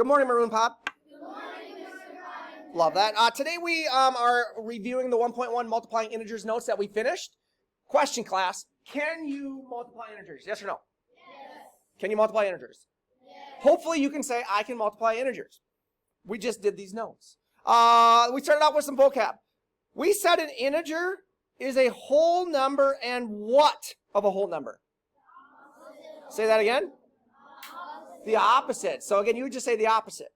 Good morning, Maroon Pop. Good morning, Mr. Pine. Love that. Today we are reviewing the 1.1 multiplying integers notes that we finished. Question, class. Can you multiply integers? Yes or no? Yes. Can you multiply integers? Yes. Hopefully you can say, I can multiply integers. We just did these notes. We started out with some vocab. We said an integer is a whole number and what of a whole number? Say that again. The opposite. So again, you would just say the opposite.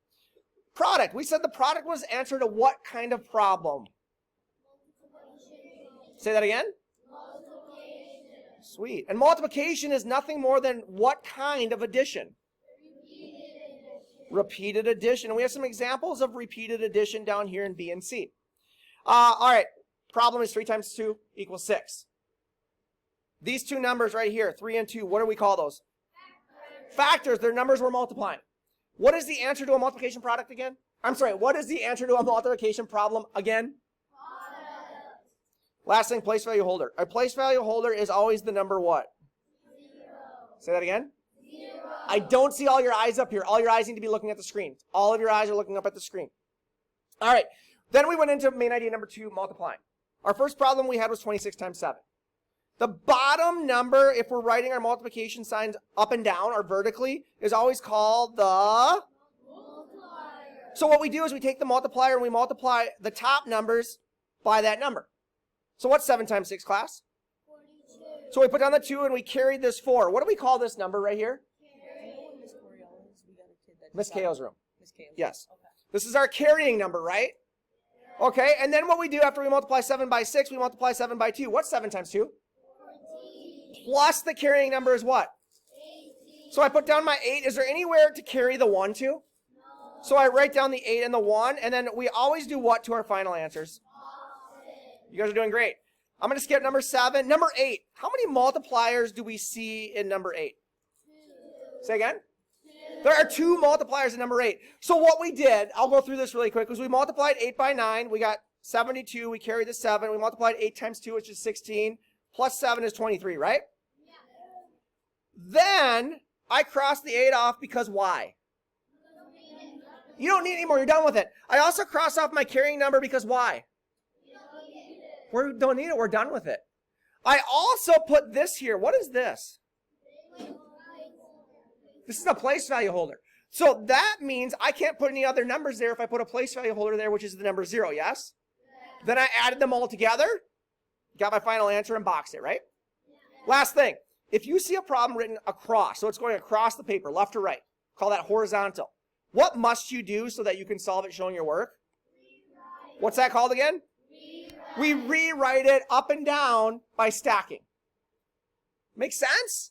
Product. We said the product was answer to what kind of problem? Say that again. Multiplication. Sweet. And multiplication is nothing more than what kind of addition? Repeated addition. Repeated addition. And we have some examples of repeated addition down here in B and C. All right. Problem is 3 times 2 equals 6. These two numbers right here, 3 and 2, what do we call those? Factors. They're numbers we're multiplying. What is the answer to a multiplication product again? I'm sorry, what is the answer to a multiplication problem again? Product. Last thing, place value holder. A place value holder is always the number what? 0. Say that again. 0. I don't see all your eyes up here. All your eyes need to be looking at the screen. All of your eyes are looking up at the screen. All right. Then we went into main idea number 2, multiplying. Our first problem we had was 26 times 7. The bottom number, if we're writing our multiplication signs up and down or vertically, is always called the... Multiplier. So what we do is we take the multiplier and we multiply the top numbers by that number. So what's 7 times 6, class? 42. So we put down the 2 and we carried this 4. What do we call this number right here? Miss K.O.'s room. Miss K.O.'s Yes. room. Okay. This is our carrying number, right? Okay, and then what we do after we multiply 7 by 6, we multiply 7 by 2. What's 7 times 2? 14. Plus the carrying number is what? 18. So I put down my 8. Is there anywhere to carry the 1 to? No. So I write down the 8 and the 1, and then we always do what to our final answers? Opposite. You guys are doing great. I'm going to skip number 7. Number 8. How many multipliers do we see in number 8? 2. Say again? 2. There are 2 multipliers in number 8. So what we did, I'll go through this really quick, was we multiplied 8 by 9. We got 72. We carried the 7. We multiplied 8 times 2, which is 16. Plus 7 is 23, right? Yeah. Then I crossed the 8 off because why? You don't need it anymore. You're done with it. I also cross off my carrying number because why? You don't need it. We don't need it. We're done with it. I also put this here. What is this? This is a place value holder. So that means I can't put any other numbers there if I put a place value holder there, which is the number 0, yes? Yeah. Then I added them all together, got my final answer, and boxed it, right? Yeah. Last thing, if you see a problem written across, so it's going across the paper, left to right, call that horizontal. What must you do so that you can solve it showing your work? Rewrite. What's that called again? Rewrite. We rewrite it up and down by stacking. Make sense?